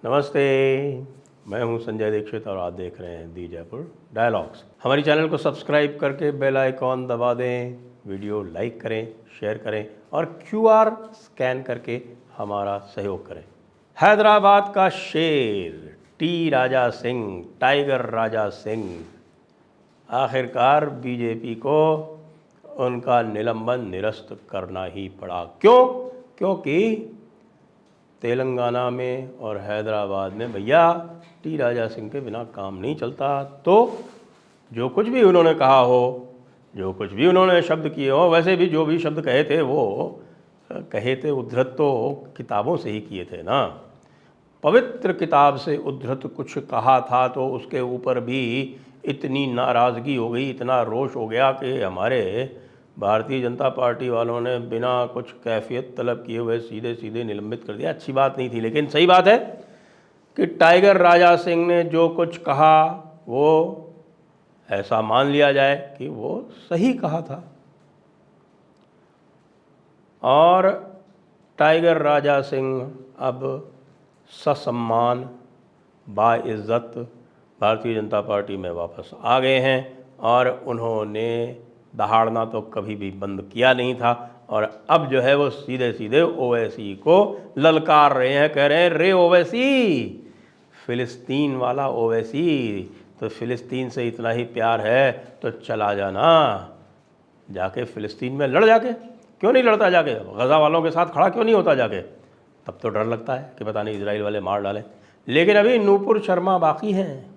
नमस्ते, मैं हूं संजय दीक्षित और आप देख रहे हैं दी जयपुर डायलॉग्स। हमारी चैनल को सब्सक्राइब करके बेल आइकॉन दबा दें, वीडियो लाइक करें, शेयर करें और क्यूआर स्कैन करके हमारा सहयोग करें। हैदराबाद का शेर टी राजा सिंह, टाइगर राजा सिंह, आखिरकार बीजेपी को उनका निलंबन निरस्त करना ही पड़ा। क्यों? क्योंकि तेलंगाना में और हैदराबाद में भैया टी राजा सिंह के बिना काम नहीं चलता। तो जो कुछ भी उन्होंने कहा हो, जो कुछ भी उन्होंने शब्द किए हो, वैसे भी जो भी शब्द कहे थे वो कहे थे उद्धृत तो किताबों से ही किए थे ना। पवित्र किताब से उद्धृत कुछ कहा था तो उसके ऊपर भी इतनी नाराज़गी हो गई, इतना रोष हो गया कि हमारे भारतीय जनता पार्टी वालों ने बिना कुछ कैफियत तलब किए हुए सीधे सीधे निलंबित कर दिया। अच्छी बात नहीं थी, लेकिन सही बात है कि टाइगर राजा सिंह ने जो कुछ कहा वो ऐसा मान लिया जाए कि वो सही कहा था। और टाइगर राजा सिंह अब ससम्मान बाइज़्ज़त भारतीय जनता पार्टी में वापस आ गए हैं और उन्होंने दहाड़ना तो कभी भी बंद किया नहीं था। और अब जो है वो सीधे सीधे ओवैसी को ललकार रहे हैं, कह रहे हैं रे ओवैसी, फ़िलिस्तीन वाला ओवैसी, तो फ़िलिस्तीन से इतना ही प्यार है तो चला जाना, जाके फ़िलिस्तीन में लड़, जाके क्यों नहीं लड़ता, जाके गज़ा वालों के साथ खड़ा क्यों नहीं होता जाके। तब तो डर लगता है कि पता नहीं इजराइल वाले मार डालें। लेकिन अभी नूपुर शर्मा बाकी हैं,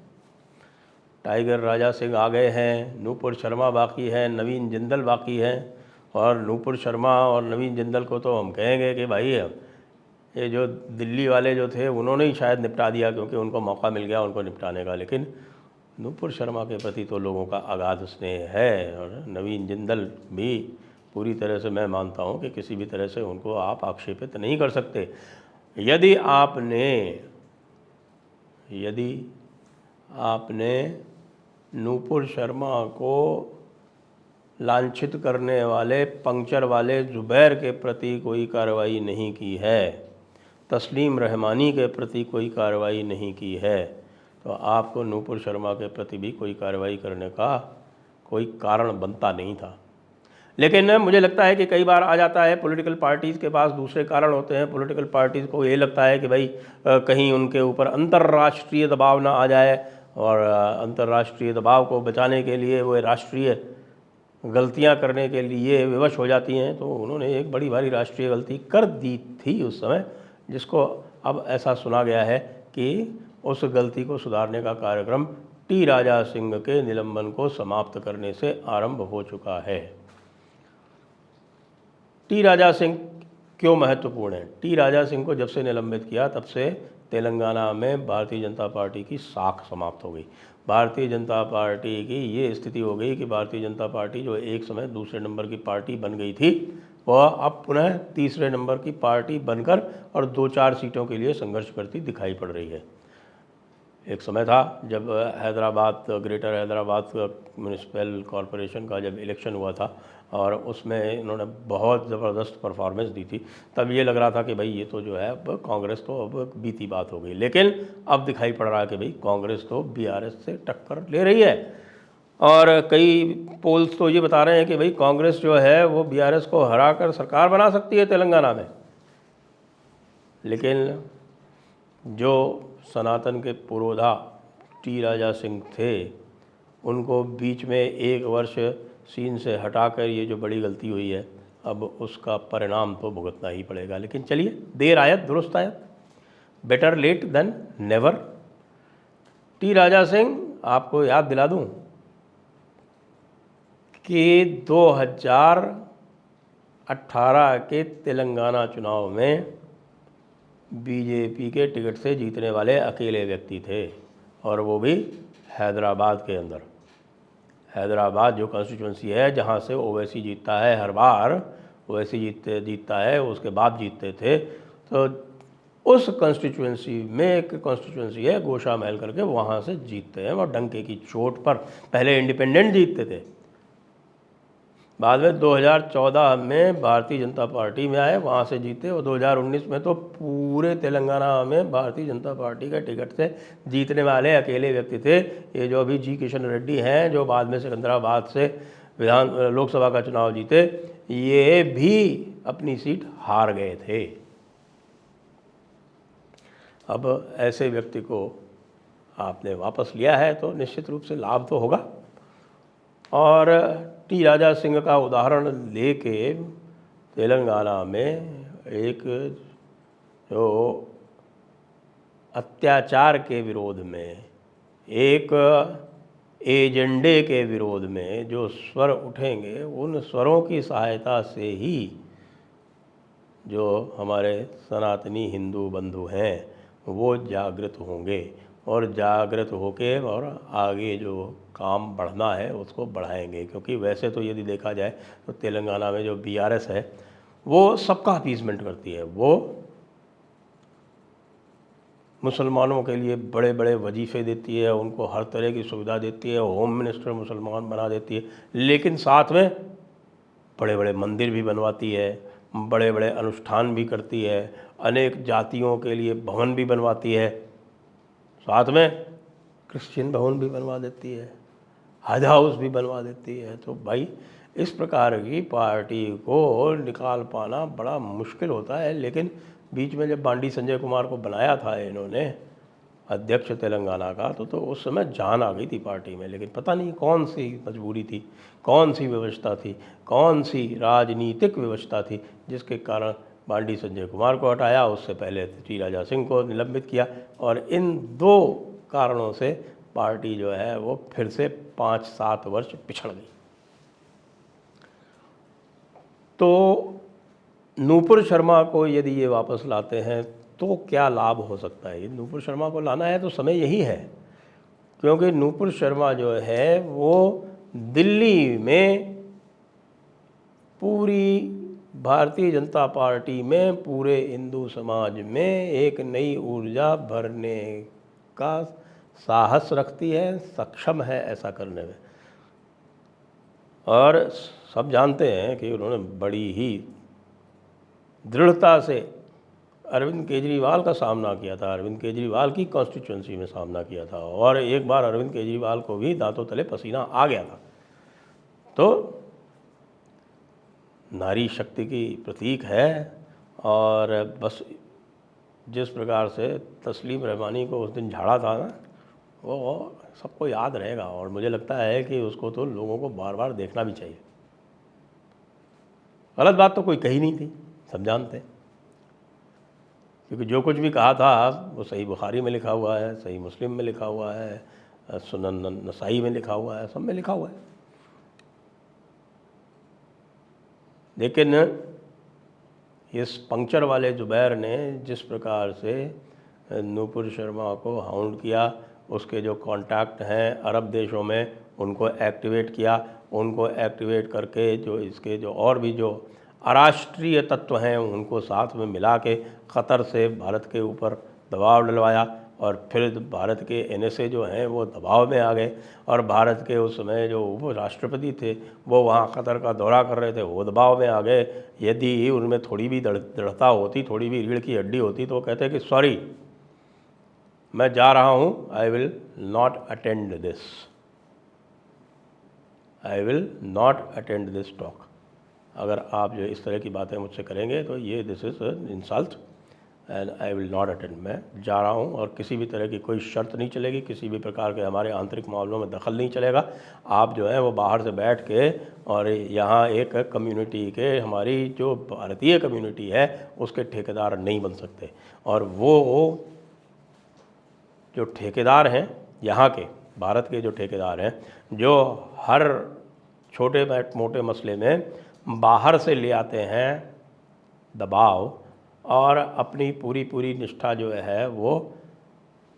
टाइगर राजा सिंह आ गए हैं, नूपुर शर्मा बाकी है, नवीन जिंदल बाकी है। और नूपुर शर्मा और नवीन जिंदल को तो हम कहेंगे कि भाई ये जो दिल्ली वाले जो थे उन्होंने ही शायद निपटा दिया, क्योंकि उनको मौका मिल गया उनको निपटाने का। लेकिन नूपुर शर्मा के प्रति तो लोगों का अगाध स्नेह है। और नवीन जिंदल भी पूरी तरह से मैं मानता हूँ कि किसी भी तरह से उनको आप आक्षेपित नहीं कर सकते। यदि आपने नूपुर शर्मा को लांछित करने वाले पंक्चर वाले ज़ुबैर के प्रति कोई कार्रवाई नहीं की है, तस्लीम रहमानी के प्रति कोई कार्रवाई नहीं की है, तो आपको नूपुर शर्मा के प्रति भी कोई कार्रवाई करने का कोई कारण बनता नहीं था। लेकिन मुझे लगता है कि कई बार आ जाता है, पॉलिटिकल पार्टीज़ के पास दूसरे कारण होते हैं। पॉलिटिकल पार्टीज़ को ये लगता है कि भाई कहीं उनके ऊपर अंतर्राष्ट्रीय दबाव ना आ जाए, और अंतर्राष्ट्रीय दबाव को बचाने के लिए वो राष्ट्रीय गलतियां करने के लिए विवश हो जाती हैं। तो उन्होंने एक बड़ी भारी राष्ट्रीय गलती कर दी थी उस समय, जिसको अब ऐसा सुना गया है कि उस गलती को सुधारने का कार्यक्रम टी राजा सिंह के निलंबन को समाप्त करने से आरंभ हो चुका है। टी राजा सिंह क्यों महत्वपूर्ण है? टी राजा सिंह को जब से निलंबित किया तब से तेलंगाना में भारतीय जनता पार्टी की साख समाप्त हो गई। भारतीय जनता पार्टी की ये स्थिति हो गई कि भारतीय जनता पार्टी जो एक समय दूसरे नंबर की पार्टी बन गई थी, वह अब पुनः तीसरे नंबर की पार्टी बनकर और 2-4 सीटों के लिए संघर्ष करती दिखाई पड़ रही है। एक समय था जब Hyderabad, greater Hyderabad municipal corporation का जब इलेक्शन हुआ था और उसमें इन्होंने बहुत ज़बरदस्त परफॉर्मेंस दी थी, तब ये लग रहा था कि भाई ये तो जो है अब कांग्रेस तो अब बीती बात हो गई। लेकिन अब दिखाई पड़ रहा है कि भाई कांग्रेस तो बीआरएस से टक्कर ले रही है। और कई पोल्स तो ये बता रहे हैं कि भाई कांग्रेस जो है वो बीआरएस को हरा कर सरकार बना सकती है तेलंगाना में। लेकिन जो सनातन के पुरोधा टी राजा सिंह थे, उनको बीच में 1 वर्ष सीन से हटाकर ये जो बड़ी गलती हुई है, अब उसका परिणाम तो भुगतना ही पड़ेगा। लेकिन चलिए, देर आयत दुरुस्त आयत, better late than never. T Raja Singh, आपको याद दिला दूं कि 2018 के तेलंगाना चुनाव में बीजेपी के टिकट से जीतने वाले अकेले व्यक्ति थे, और वो भी हैदराबाद के अंदर। हैदराबाद जो कॉन्स्टिट्यूंसी है जहाँ से ओवैसी जीतता है, हर बार ओवैसी जीतता है, उसके बाद जीतते थे। तो उस कॉन्स्टिट्यूंसी में एक कॉन्स्टिट्यूंसी है गोशा महल करके, वहाँ से जीतते हैं और डंके की चोट पर। पहले इंडिपेंडेंट जीतते थे, बाद में 2014 में भारतीय जनता पार्टी में आए, वहाँ से जीते, और 2019 में तो पूरे तेलंगाना में भारतीय जनता पार्टी के टिकट से जीतने वाले अकेले व्यक्ति थे। ये जो अभी जी किशन रेड्डी हैं, जो बाद में सिकंदराबाद से लोकसभा का चुनाव जीते, ये भी अपनी सीट हार गए थे। अब ऐसे व्यक्ति को आपने वापस लिया है तो निश्चित रूप से लाभ तो होगा। और टी राजा सिंह का उदाहरण लेके तेलंगाना में एक जो अत्याचार के विरोध में, एक एजेंडे के विरोध में जो स्वर उठेंगे, उन स्वरों की सहायता से ही जो हमारे सनातनी हिंदू बंधु हैं वो जागृत होंगे, और जागृत होके और आगे जो काम बढ़ना है उसको बढ़ाएंगे। क्योंकि वैसे तो यदि देखा जाए तो तेलंगाना में जो बीआरएस है वो सबका अपीसमेंट करती है। वो मुसलमानों के लिए बड़े बड़े वजीफ़े देती है, उनको हर तरह की सुविधा देती है, होम मिनिस्टर मुसलमान बना देती है, लेकिन साथ में बड़े बड़े मंदिर भी बनवाती है, बड़े बड़े अनुष्ठान भी करती है, अनेक जातियों के लिए भवन भी बनवाती है, साथ में क्रिश्चियन भवन भी बनवा देती है, हज हाउस भी बनवा देती है। तो भाई इस प्रकार की पार्टी को निकाल पाना बड़ा मुश्किल होता है। लेकिन बीच में जब बांडी संजय कुमार को बनाया था इन्होंने अध्यक्ष तेलंगाना का, तो उस समय जान आ गई थी पार्टी में। लेकिन पता नहीं कौन सी मजबूरी थी, कौन सी व्यवस्था थी, कौन सी राजनीतिक व्यवस्था थी जिसके कारण बांडी संजय कुमार को हटाया, उससे पहले टी राजा सिंह को निलंबित किया, और इन दो कारणों से पार्टी जो है वो फिर से 5-7 वर्ष पिछड़ गई। तो नूपुर शर्मा को यदि ये वापस लाते हैं तो क्या लाभ हो सकता है? नूपुर शर्मा को लाना है तो समय यही है, क्योंकि नूपुर शर्मा जो है वो दिल्ली में पूरी भारतीय जनता पार्टी में, पूरे हिंदू समाज में एक नई ऊर्जा भरने का साहस रखती है, सक्षम है ऐसा करने में। और सब जानते हैं कि उन्होंने बड़ी ही दृढ़ता से अरविंद केजरीवाल का सामना किया था, अरविंद केजरीवाल की कॉन्स्टिट्यूंसी में सामना किया था, और एक बार अरविंद केजरीवाल को भी दांतों तले पसीना आ गया था। तो नारी शक्ति की प्रतीक है। और बस जिस प्रकार से तस्लीम रहमानी को उस दिन झाड़ा था ना, वो सबको याद रहेगा, और मुझे लगता है कि उसको तो लोगों को बार बार देखना भी चाहिए। गलत बात तो कोई कही नहीं थी, सब जानते हैं, क्योंकि जो कुछ भी कहा था वो सही बुखारी में लिखा हुआ है, सही मुस्लिम में लिखा हुआ है, सुनन नसाई में लिखा हुआ है, सब में लिखा हुआ है। लेकिन इस पंक्चर वाले जुबैर ने जिस प्रकार से नूपुर शर्मा को हाउंड किया, उसके जो कॉन्टैक्ट हैं अरब देशों में उनको एक्टिवेट किया, उनको एक्टिवेट करके जो इसके जो और भी जो अराष्ट्रीय तत्व हैं उनको साथ में मिला के क़तर से भारत के ऊपर दबाव डलवाया, और फिर भारत के एनएसए जो हैं वो दबाव में आ गए, और भारत के उस समय जो उप राष्ट्रपति थे वो वहाँ क़तर का दौरा कर रहे थे, वो दबाव में आ गए। यदि उनमें थोड़ी भी दृढ़ता होती, थोड़ी भी रीढ़ की हड्डी होती, तो कहते कि सॉरी मैं जा रहा हूँ, I will not attend this, I will not attend this talk. अगर आप जो इस तरह की बातें मुझसे करेंगे तो ये this is insult and I will not attend. मैं जा रहा हूँ और किसी भी तरह की कोई शर्त नहीं चलेगी, किसी भी प्रकार के हमारे आंतरिक मामलों में दखल नहीं चलेगा। आप जो है वो बाहर से बैठ के और यहाँ एक कम्युनिटी के, हमारी जो भारतीय कम्युनिटी है उसके ठेकेदार नहीं बन सकते। और वो जो ठेकेदार हैं यहाँ के, भारत के जो ठेकेदार हैं, जो हर छोटे मोटे मसले में बाहर से ले आते हैं दबाव, और अपनी पूरी निष्ठा जो है वो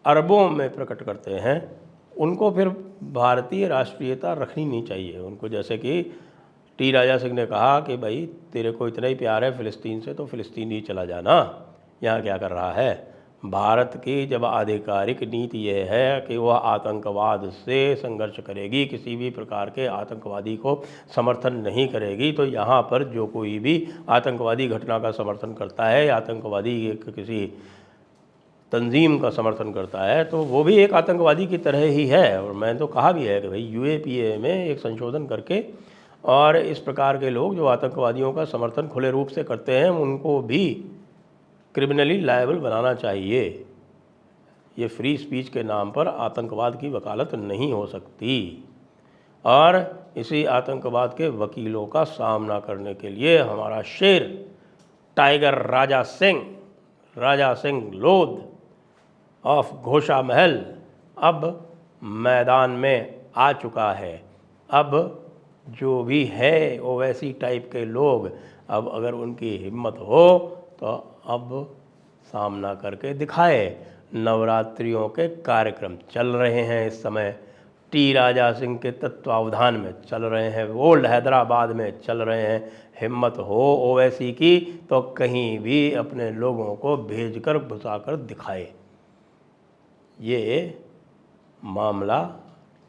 अरबों में प्रकट करते हैं, उनको फिर भारतीय राष्ट्रीयता रखनी नहीं चाहिए उनको। जैसे कि टी राजा सिंह ने कहा कि भाई तेरे को इतना ही प्यार है फ़िलिस्तीन से तो फ़िलिस्तीन ही चला जाना, यहाँ क्या कर रहा है। भारत की जब आधिकारिक नीति यह है कि वह आतंकवाद से संघर्ष करेगी, किसी भी प्रकार के आतंकवादी को समर्थन नहीं करेगी, तो यहाँ पर जो कोई भी आतंकवादी घटना का समर्थन करता है या आतंकवादी किसी तंजीम का समर्थन करता है तो वो भी एक आतंकवादी की तरह ही है। और मैंने तो कहा भी है कि भाई यूएपीए में एक संशोधन करके और इस प्रकार के लोग जो आतंकवादियों का समर्थन खुले रूप से करते हैं उनको भी क्रिमिनली लायबल बनाना चाहिए। ये फ्री स्पीच के नाम पर आतंकवाद की वकालत नहीं हो सकती। और इसी आतंकवाद के वकीलों का सामना करने के लिए हमारा शेर टाइगर राजा सिंह लोध ऑफ घोषा महल अब मैदान में आ चुका है। अब जो भी है ओवैसी टाइप के लोग, अब अगर उनकी हिम्मत हो तो अब सामना करके दिखाए। नवरात्रियों के कार्यक्रम चल रहे हैं इस समय, टी राजा सिंह के तत्वावधान में चल रहे हैं, ओल्ड हैदराबाद में चल रहे हैं। हिम्मत हो ओवैसी की तो कहीं भी अपने लोगों को भेजकर घुसाकर दिखाए। ये मामला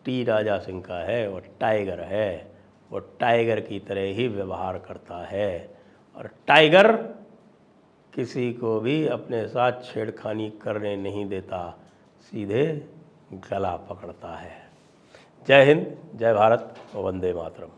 टी राजा सिंह का है, वो टाइगर है, वो टाइगर की तरह ही व्यवहार करता है। और टाइगर किसी को भी अपने साथ छेड़खानी करने नहीं देता, सीधे गला पकड़ता है। जय हिंद, जय भारत, वंदे मातरम।